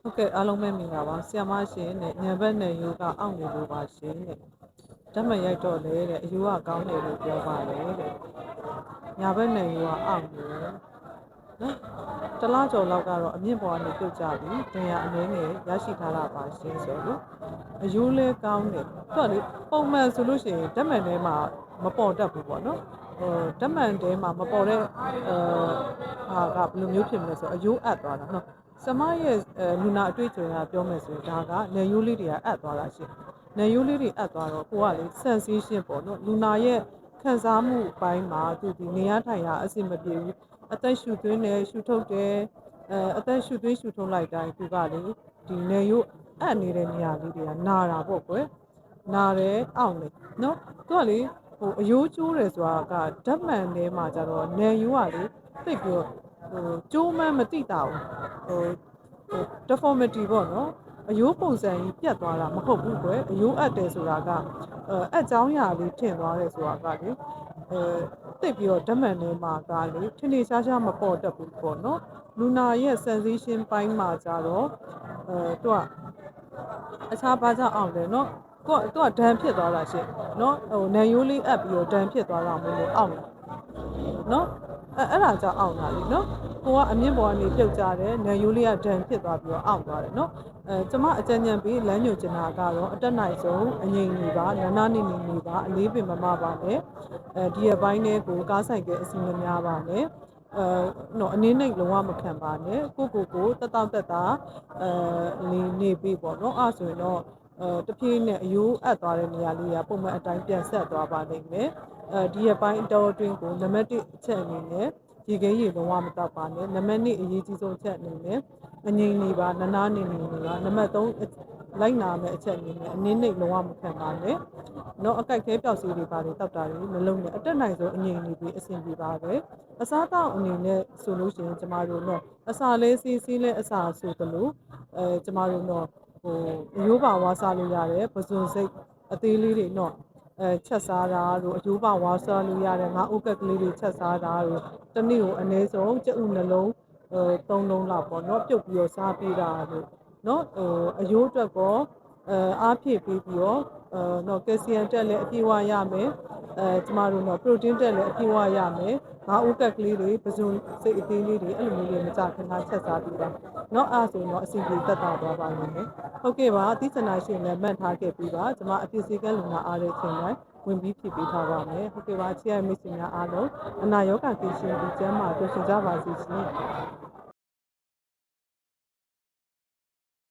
ဟုတ်ကဲ့အားလုံးပဲမင်္ဂလာပါဆရာမရှင်နဲ့ညံဘက်နယ်ယူကအောင့်နေလို့ပါရှင်တဲ့ဓာတ်မရိုက်တော့လေတဲ့အယူကကောင်းတယ်လို့ပြောပါလေတဲ့ညာဘက်နယ်ယူကအောင့်နေတယ်နော်တလားကျော်လောက်ကတော့အမြင့်ပေါ်ကနေပြုတ်ကြပြီတင်ရအနေငယ်ရရှိထားတာပါရှင်ဆိုလို့အယူလဲကောင်းတယ်သူကလေပုံမှန်ဆိုလို့ရှိရင်ဓာတ်မှန်ထဲမှာမပေါ်တတ်ဘူးပေါ့နော်ဓာတ်မှန်ထဲမှာမပေါ်တဲ့ဟာကဘယ်လိုမျိုးဖြစ်မလဲဆိုအယိုးအပ်သွားတာနော်ဆမရဲ့လူနာအတွေ့အကြုံကပြောမယ်ဆိုရင်ဒါကနေယိုးလေးတွေကအပ်သွားတာရှင်နေယိုးလေးတွေအပ်သွားတော့ကိုကလေ sensation ပေါ့နော်လူနာရဲ့ခံစားမှုပိုင်းမှာသူဒီနေရထိုင်ရအဆင်မပြေဘူးအသက်ရှူသွင်းတယ်ရှူထုတ်တယ်အသက်ရှူသွင်းရှူထုတ်လိုက်တိုင်းသူကလေဒီနေယိုးအပ်နေတဲ့နေရာလေးတွေကနာတာပေါ့ကွယ်နာတယ်အောင့်တယ်နော်သူကလေဟိုအယိုးကျိုးတယ်ဆိုတာကဓာတ်မှန်ထဲမှာကျတော့နေယိုးကလေသိပ်ပြီးတော့ကျိုးမှန်းမတိတာဘူးdeformity ပေါ့နော်အယိုးပုံစံကြီးပြတ်သွားတာမဟုတ်ဘူးကွယ်အယိုးအပ်တယ်ဆိုတာကအက်ကြောင်းရာလေးထင်သွားတယ်ဆိုတာကလေသိပ်ပြီးတော့ဓာတ်မှန်ထဲမှာကလေထင်ထင်ရှားရှားမပေါ်တတ်ဘူးပေါ့နော်လူနာရဲ့ sensation ပိုင်းမှာကြတော့သူကအခြားဘာကြောင့်အောင်လဲเนาะကိုကသူကဒဏ်ဖြစ်သွားတာရှင့်เนาะဟိုနန်ယိုးလေးအပ်ပြီးတော့ဒဏ်ဖြစ်သွားတာမလို့အောင်တာเนาะအဲ့ဒါကြောင့်အောင်တာလीเนาะကိုကအမြင့်ပေါ်ကနေပြုတ်ကြတယ်နန်ယိုးလေးကဒဏ်ဖြစ်သွားပြီးတော့အောင်သွားတယ်เนาะကျမအကြံဉာဏ်ပေးလမ်းညွှန်ချင်တာကတော့အတက်နိုင်ဆုံးအငြိမ်နေပါနာနာနေနေပါအလေးပင်မမပါနဲ့ဒီအပိုင်းလေးကိုကားဆိုင်ကအစီမများပါနဲ့နော်အနည်းနဲ့လုံးဝမခံပါနဲ့ကိုတက်တောင့်တက်တာနေပြီပေါ့နော်အဲ့ဆိုရင်တော့တဖြည်းနဲ့အယိုးအပ်သွားတဲ့နေရာလေးကပုံမှန်အတိုင်းပြန်ဆက်သွားပါလိမ့်မယ်ဒီအပိုင်းအတော်အတွင်းကိုနံပါတ်1အချက်အနေနဲ့ရေခဲရေလုံးဝမတောက်ပါနဲ့နံပါတ်2အရေးကြီးဆုံးအချက်အနေနဲ့အငြိမ်နေပါနာနာနေပါနံပါတ်3လိုက်နာမယ့်အချက်အနေနဲ့အနည်းနဲ့လုံးဝမခံပါနဲ့နော်အကိုက်ခဲပျောက်စီးတွေပါတွေတောက်တာတွေမလုံးနဲ့အတက်နိုင်ဆုံးအငြိမ်နေပြီးအဆင်ပြေပါပဲအစားတောက်အနေနဲ့ဆိုလို့ရှိရင်ကျမတို့တော့အစာလေးစီးလဲအစာဆိုသလိုကျမတို့တော့ဟိုရိုးပါဝါစားလို့ရတယ်ပဇွန်စိတ်အသေးလေးတွေတော့ချက်စားတာတို့အယိုးပါဝါစားလို့ရတယ်ငါဥက်ကက်ကလေးတွေချက်စားတာတို့တနေ့ကိုအနည်းဆုံးကြက်ဥနှလုံး3လုံးလောက်ပေါ့နော်ပြုတ်ပြီးတော့စားပေးတာတို့နော်အယိုးအတွက်ကောအားဖြည့်ပေးပြီးတော့နော်ကယ်လ်ဆီယမ်တက်လည်းအပြည့်အဝရမယ်ကျမတို့တော့ပရိုတင်းတက်လည်းအပြည့်အဝရမယ်ငါးဦးကက်ကလေးတွေပဇွန်စိတ်အသေးလေးတွေအဲ့လိုမျိုးတွေမကြခင်ကချက်စားပြီးပါနော်အားဆိုရင်တော့အစီအပြေတက်တာသွားပါလိမ့်မယ်ဟုတ်ကဲ့ပါတိစနာရှင်လည်းမှတ်ထားခဲ့ပြီးပါကျမအပြည့်စည်းကလူနာအားတဲ့အချိန်တိုင်းဝင်ပြီးဖြည့်ပေးထားပါမယ်ဟုတ်ကဲ့ပါချစ်ရမိတ်ဆွေများအားလုံးအနာရောဂါကင်းရှင်းပြီးကျန်းမာပျော်ရွှင်ကြပါစေရှင်